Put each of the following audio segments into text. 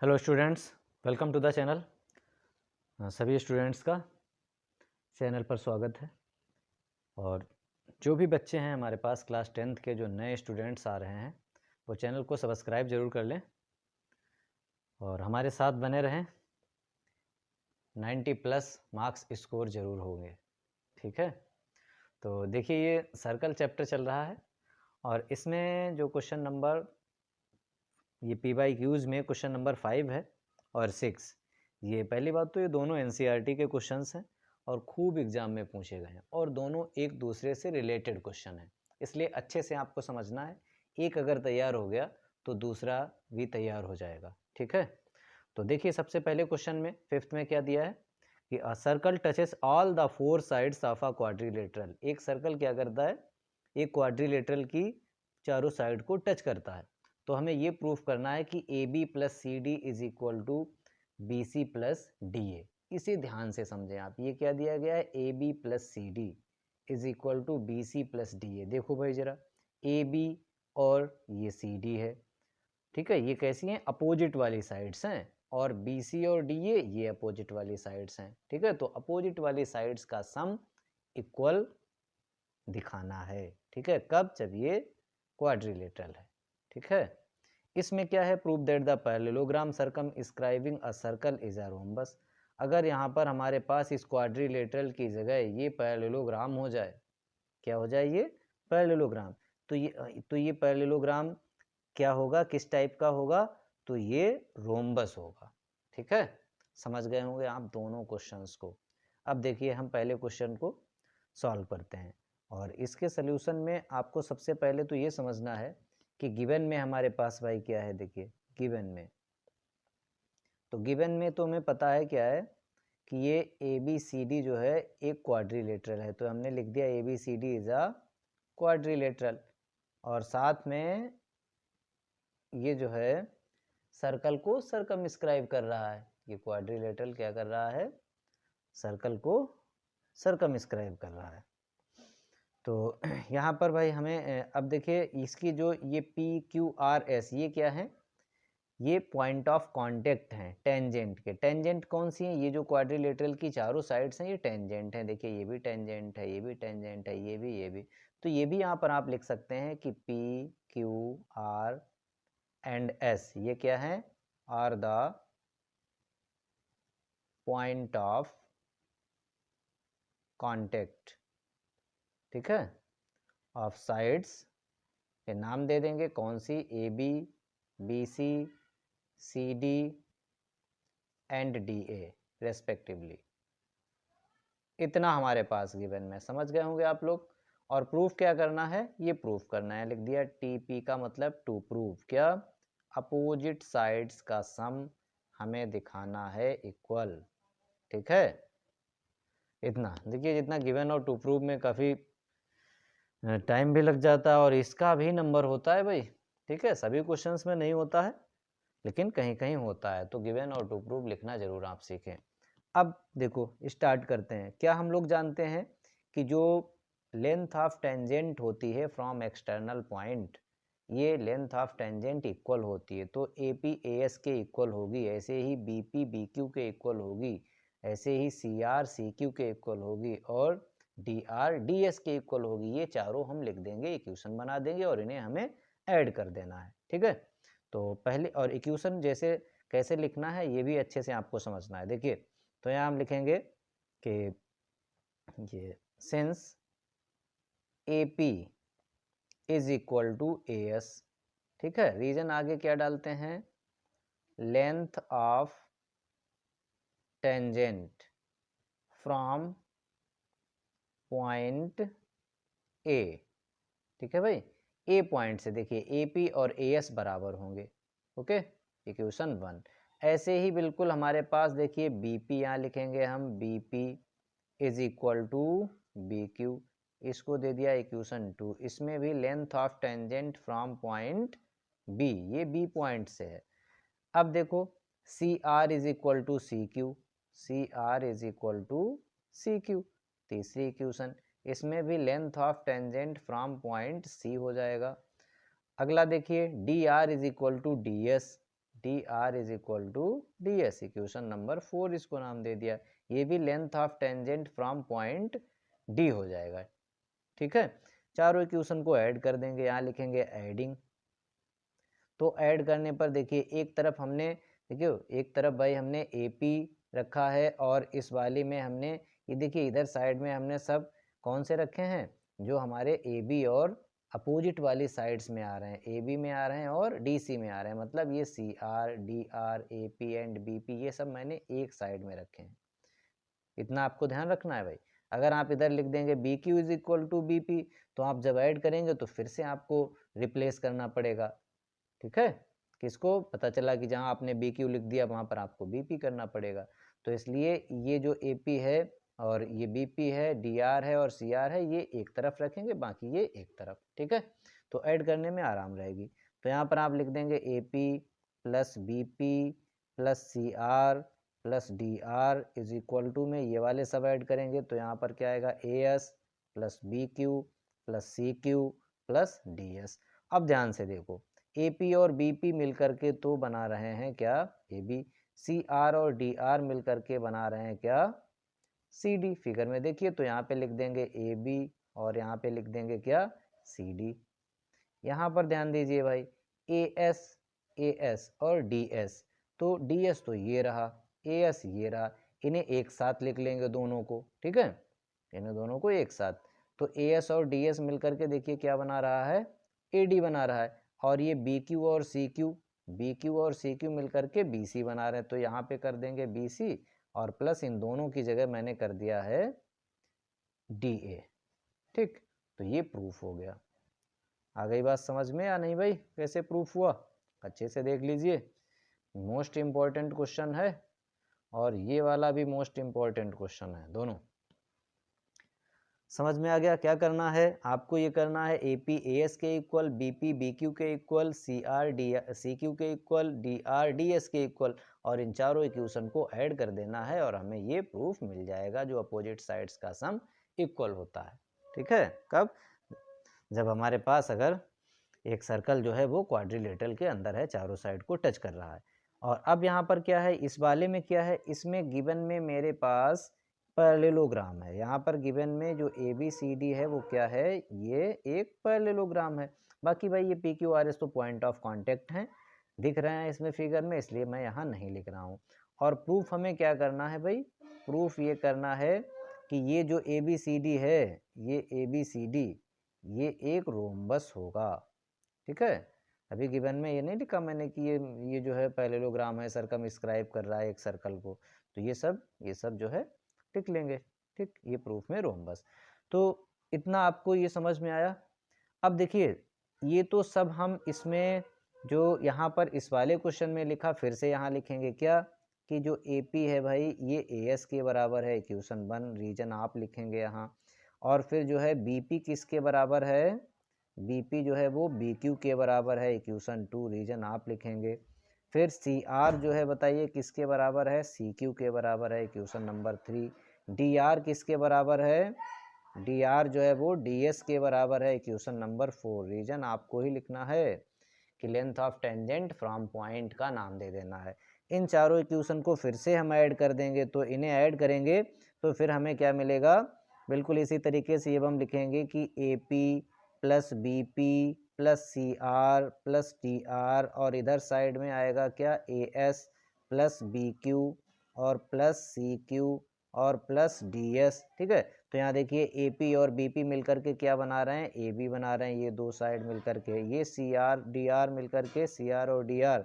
Hello students, welcome to the channel. सभी students का channel पर स्वागत है। और जो भी बच्चे हैं हमारे पास क्लास 10th के जो नए स्टूडेंट्स आ रहे हैं वो चैनल को सब्सक्राइब ज़रूर कर लें और हमारे साथ बने रहें। 90+ मार्क्स स्कोर ज़रूर होंगे, ठीक है। तो देखिए, ये सर्कल चैप्टर चल रहा है और इसमें जो क्वेश्चन नंबर ये PYQs में क्वेश्चन नंबर 5 है और 6। ये पहली बात तो ये दोनों NCERT के क्वेश्चंस हैं और खूब एग्जाम में पूछे गए हैं और दोनों एक दूसरे से रिलेटेड क्वेश्चन हैं, इसलिए अच्छे से आपको समझना है। एक अगर तैयार हो गया तो दूसरा भी तैयार हो जाएगा, ठीक है। तो देखिए, सबसे पहले क्वेश्चन में 5th में क्या दिया है कि a circle touches all the 4 sides of a quadrilateral. एक सर्कल क्या करता है, एक क्वाड्रिलेटरल की चारों साइड को टच करता है। तो हमें ये प्रूफ करना है कि AB plus C D is equal to BC plus DA। इसे ध्यान से समझें आप, ये क्या दिया गया है, AB plus C D is equal to BC plus DA। देखो भाई जरा, AB और ये CD है, ठीक है, ये कैसी हैं, अपोजिट वाली साइड्स हैं, और BC और DA ये अपोजिट वाली साइड्स हैं, ठीक है। तो अपोजिट वाली साइड्स का सम इक्वल दिखाना है, ठीक है। कब, जब ये क्वाड्रिलेटरल है, ठीक है। इसमें क्या है, prove that the parallelogram circumscribing a circle is a rhombus. अगर यहाँ पर हमारे पास इस क्वाड्रिलेटरल की जगह ये पैरेललोग्राम हो जाए, क्या हो जाए, ये पैरेललोग्राम, तो ये पैरेललोग्राम क्या होगा, किस टाइप का होगा, तो ये रोम्बस होगा, ठीक है। समझ गए होंगे आप दोनों क्वेश्चंस को। अब देखिए, हम पहले क्वेश्चन को सॉल्व करते हैं और इसके सल्यूशन में आपको सबसे पहले तो ये समझना है कि गिवन में हमारे पास भाई क्या है। देखिए, गिवन में तो हमें पता है क्या है कि ये ABCD जो है एक क्वाड्रिलेटरल है, तो हमने लिख दिया ABCD इज अ क्वाड्रिलेटरल। और साथ में ये जो है सर्कल को सर्कमस्क्राइब कर रहा है, ये क्वाड्रिलेटरल क्या कर रहा है, सर्कल को सर्कमस्क्राइब कर रहा है। तो यहाँ पर भाई हमें अब देखिए, इसकी जो ये PQRS ये क्या है, ये पॉइंट ऑफ कांटेक्ट हैं टेंजेंट के। टेंजेंट कौन सी है, ये जो क्वाड्रिलेटरल की चारों साइड्स हैं ये टेंजेंट है। देखिए, ये भी टेंजेंट है, ये भी टेंजेंट है, ये भी। तो ये भी यहाँ पर आप लिख सकते हैं कि PQR एंड S ये क्या है, are the point of contact, ठीक है, ऑफ साइड्स के नाम दे देंगे, कौन सी, AB BC CD and DA respectively. इतना हमारे पास गिवन में, समझ गए होंगे आप लोग। और प्रूफ क्या करना है, ये प्रूफ करना है, लिख दिया TP का मतलब टू प्रूव क्या, अपोजिट साइड्स का सम हमें दिखाना है इक्वल, ठीक है। इतना देखिए, जितना गिवन और टू प्रूव में काफ़ी टाइम भी लग जाता है और इसका भी नंबर होता है भाई, ठीक है। सभी क्वेश्चंस में नहीं होता है लेकिन कहीं कहीं होता है, तो गिवन और टू प्रूव लिखना जरूर आप सीखें। अब देखो, स्टार्ट करते हैं। क्या हम लोग जानते हैं कि जो लेंथ ऑफ टेंजेंट होती है फ्रॉम एक्सटर्नल पॉइंट, ये लेंथ ऑफ टेंजेंट इक्वल होती है, तो AP AS के इक्वल होगी, ऐसे ही BP BQ के इक्वल होगी, ऐसे ही CR CQ के इक्वल होगी, और DR DS के इक्वल होगी। ये चारों हम लिख देंगे, इक्वेशन बना देंगे और इन्हें हमें ऐड कर देना है, ठीक है। तो पहले, और इक्वेशन जैसे कैसे लिखना है ये भी अच्छे से आपको समझना है। देखिए, तो यहाँ हम लिखेंगे कि ये since AP is equal to AS, ठीक है, रीजन आगे क्या डालते हैं, length of tangent from point A, ठीक है भाई। A पॉइंट से देखिए AP और AS बराबर होंगे, ओके, इक्वेशन 1। ऐसे ही बिल्कुल हमारे पास देखिए BP, यहाँ लिखेंगे हम BP is equal to BQ, इसको दे दिया इक्वेशन 2। इसमें भी length of tangent from point B, ये B पॉइंट से है। अब देखो, CR is equal to CQ, CR is equal to CQ, तीसरी इक्वेशन। इसमें भी length of tangent from point C हो जाएगा। अगला देखिए, DR is equal to DS, D R is equal to D S. Equation number 4 इसको नाम दे दिया। ये भी length of tangent from point D हो जाएगा। ठीक है, चारों इक्वेशन को ऐड कर देंगे, यहाँ लिखेंगे एडिंग। तो ऐड करने पर देखिए एक तरफ हमने, देखिए एक तरफ भाई हमने ए पी रखा है और इस वाली में हमने ये देखिए इधर साइड में हमने सब कौन से रखे हैं, जो हमारे ए बी और अपोजिट वाली साइड्स में आ रहे हैं, ए बी में आ रहे हैं और डी सी में आ रहे हैं। मतलब ये C R, D R, A P and B P ये सब मैंने एक साइड में रखे हैं। इतना आपको ध्यान रखना है भाई। अगर आप इधर लिख देंगे B Q is equal to B P, तो आप जब ऐड करेंगे तो फिर से आपको रिप्लेस करना पड़ेगा। ठीक है, किसको पता चला कि जहाँ आपने बी क्यू लिख दिया वहाँ पर आपको बी पी करना पड़ेगा। तो इसलिए ये जो ए पी है और ये बी पी है, डी आर है और सी आर है, ये एक तरफ रखेंगे, बाकी ये एक तरफ। ठीक है, तो ऐड करने में आराम रहेगी। तो यहाँ पर आप लिख देंगे A P plus B P plus C R plus D R is equal to में ये वाले सब ऐड करेंगे, तो यहाँ पर क्या आएगा A S plus B Q plus C Q plus D S. अब ध्यान से देखो, ए पी और बी पी मिलकर के तो बना रहे हैं क्या, ए बी। सी आर और डी आर मिलकर के बना रहे हैं क्या, सी डी। फिगर में देखिए तो यहाँ पे लिख देंगे ए बी और यहाँ पे लिख देंगे क्या, सी डी। यहाँ पर ध्यान दीजिए भाई, ए एस और डी एस, तो डी एस तो ये रहा, ए एस ये रहा, इन्हें एक साथ लिख लेंगे दोनों को। ठीक है, इन्हें दोनों को एक साथ, तो ए एस और डी एस मिलकर के देखिए क्या बना रहा है, ए डी बना रहा है। और ये बी क्यू और सी क्यू मिलकर के बी सी बना रहे हैं, तो यहाँ पे कर देंगे बी सी और प्लस इन दोनों की जगह मैंने कर दिया है डी ए। ठीक, तो ये प्रूफ हो गया। आ गई बात समझ में या नहीं भाई, कैसे प्रूफ हुआ, अच्छे से देख लीजिए। मोस्ट इम्पॉर्टेंट क्वेश्चन है और ये वाला भी मोस्ट इम्पॉर्टेंट क्वेश्चन है, दोनों। समझ में आ गया क्या करना है आपको, ये करना है ए पी ए एस के equal, B P B Q के equal, C R D C Q के equal, D R D S के इक्वल, और इन चारों इक्वेशन को ऐड कर देना है और हमें ये प्रूफ मिल जाएगा जो अपोजिट साइड्स का सम इक्वल होता है। ठीक है, कब, जब हमारे पास अगर एक सर्कल जो है वो क्वाड्रिलेटरल के अंदर है, चारों साइड को टच कर रहा है। और अब यहाँ पर क्या है, इस वाले में क्या है, इसमें गिवन में मेरे पास पैरेललोग्राम है। यहाँ पर गिवन में जो ए बी सी डी है वो क्या है, ये एक पैरेललोग्राम है। बाकी भाई ये पी क्यू आर एस तो पॉइंट ऑफ कांटेक्ट हैं, दिख रहे हैं इसमें फिगर में, इसलिए मैं यहाँ नहीं लिख रहा हूँ। और प्रूफ हमें क्या करना है भाई, प्रूफ ये करना है कि ये जो ए बी सी डी है, ये ए बी सी डी ये एक रोम्बस होगा। ठीक है, अभी गिवन में ये नहीं लिखा मैंने कि ये जो है पैरेललोग्राम है, सर्कमस्क्राइब कर रहा है एक सर्कल को, तो ये सब जो है लिख लेंगे। ठीक, ये प्रूफ में रोम्बस। तो इतना आपको ये समझ में आया। अब देखिए ये तो सब हम इसमें जो यहाँ पर इस वाले क्वेश्चन में लिखा, फिर से यहाँ लिखेंगे क्या, कि जो ए पी है भाई ये ए एस के बराबर है, इक्वेशन 1 रीजन आप लिखेंगे यहाँ। और फिर जो है बी पी किसके बराबर है, बी पी जो है वो बी क्यू के बराबर है, इक्वेशन 2 रीजन आप लिखेंगे। फिर सी आर जो है बताइए किसके बराबर है, सी क्यू के बराबर है, इक्वेशन नंबर 3। डी आर किसके बराबर है, डी आर जो है वो डी एस के बराबर है, इक्वेशन नंबर 4। रीजन आपको ही लिखना है कि length of tangent from point का नाम दे देना है। इन चारों इक्वेशन को फिर से हम ऐड कर देंगे, तो इन्हें ऐड करेंगे तो फिर हमें क्या मिलेगा, बिल्कुल इसी तरीके से ये हम लिखेंगे कि A P plus B P plus C R plus D R, और इधर साइड में आएगा क्या, A S plus B Q और प्लस सी क्यू और प्लस डी एस। ठीक है, तो यहाँ देखिए ए पी और बी पी मिलकर के क्या बना रहे हैं, ए बी बना रहे हैं, ये दो साइड मिलकर के, ये सी आर डी आर मिलकर के, सी आर और डी आर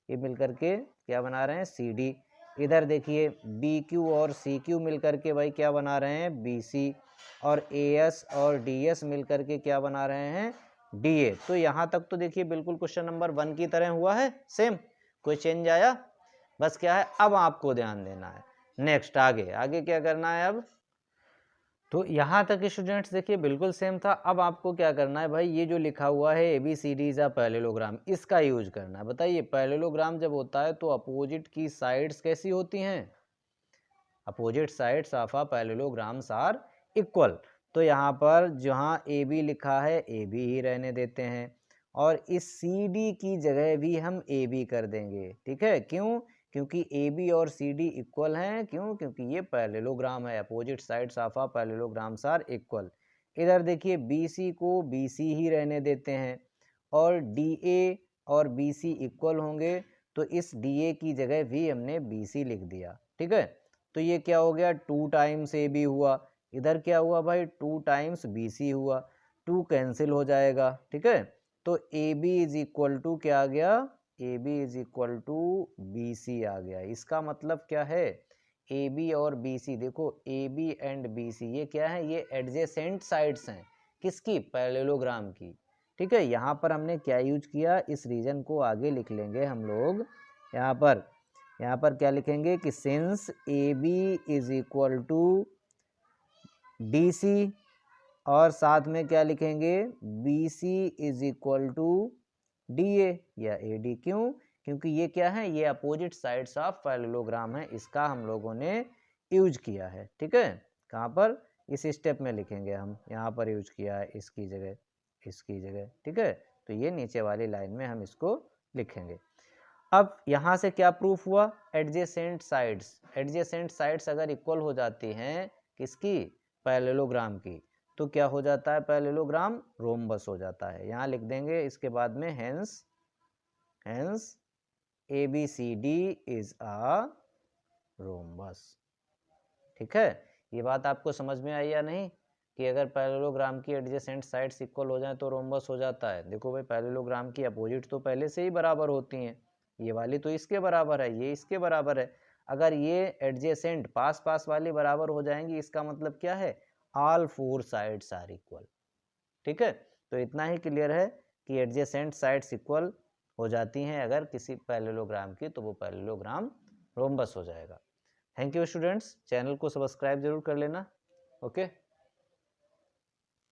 ये मिलकर के क्या बना रहे हैं, सी डी। इधर देखिए बी क्यू और सी क्यू मिलकर के भाई क्या बना रहे हैं, बी सी, और ए एस और डी एस मिलकर के क्या बना रहे हैं, डी ए। तो यहाँ तक तो देखिए बिल्कुल क्वेश्चन नंबर 1 की तरह हुआ है, सेम, कोई चेंज आया, बस क्या है अब आपको ध्यान देना है। नेक्स्ट आगे क्या करना है अब, तो यहाँ तक स्टूडेंट्स देखिए बिल्कुल सेम था। अब आपको क्या करना है भाई, ये जो लिखा हुआ है A B C D is a parallelogram, इसका यूज करना है। बताइए पैरेललोग्राम जब होता है तो अपोजिट की साइड्स कैसी होती हैं, opposite sides of a parallelograms are equal. तो यहाँ पर जहाँ ए बी लिखा है ए बी ही रहने देते हैं, और इस सी डी की जगह भी हम ए बी कर देंगे। ठीक है, क्यों? क्योंकि ए बी और सी डी इक्वल हैं। क्यों? क्योंकि ये पैरेललोग्राम है, opposite sides of a parallelograms are equal. इधर देखिए बी सी को बी सी ही रहने देते हैं और डी ए और बी सी इक्वल होंगे, तो इस डी ए की जगह भी हमने बी सी लिख दिया। ठीक है, तो ये क्या हो गया, 2 टाइम्स ए बी हुआ। इधर क्या हुआ भाई, 2 टाइम्स बी सी हुआ, 2 कैंसिल हो जाएगा। ठीक है, तो A B is equal to क्या आ गया, A B is equal to B C आ गया। इसका मतलब क्या है, ए बी और बी सी, देखो A B and B C ये क्या है, ये एडजेसेंट साइड्स हैं किसकी, पैरेललोग्राम की। ठीक है, यहाँ पर हमने क्या यूज किया, इस रीजन को आगे लिख लेंगे हम लोग। यहाँ पर क्या लिखेंगे कि since A B is equal to D C, और साथ में क्या लिखेंगे, B C is equal to D A या ए डी। क्यों? क्योंकि ये क्या है, ये अपोजिट साइड्स ऑफ पैरेललोग्राम है, इसका हम लोगों ने यूज किया है। ठीक है, कहाँ पर, इस स्टेप में लिखेंगे हम, यहाँ पर यूज किया है इसकी जगह, इसकी जगह। ठीक है, तो ये नीचे वाली लाइन में हम इसको लिखेंगे। अब यहाँ से क्या प्रूफ हुआ, एडजेसेंट साइड्स अगर इक्वल हो जाती हैं किसकी, पैरेललोग्राम की, तो क्या हो जाता है, पैरेललोग्राम रोम्बस हो जाता है। यहाँ लिख देंगे इसके बाद में hence ABCD is a rhombus. ठीक है, ये बात आपको समझ में आई या नहीं, कि अगर पैरेललोग्राम की एडजेसेंट साइड्स इक्वल हो जाए तो रोम्बस हो जाता है। देखो भाई, पैरेललोग्राम की अपोजिट तो पहले से ही बराबर होती हैं, ये वाली तो इसके बराबर है, ये इसके बराबर है। अगर ये एडजेसेंट पास पास वाली बराबर हो जाएंगी, इसका मतलब क्या है, ऑल 4 साइड्स आर इक्वल। ठीक है, तो इतना ही क्लियर है कि एडजेसेंट साइड्स इक्वल हो जाती हैं अगर किसी पैरेललोग्राम की, तो वो पैरेललोग्राम रोम्बस हो जाएगा। थैंक यू स्टूडेंट्स, चैनल को सब्सक्राइब जरूर कर लेना। ओके।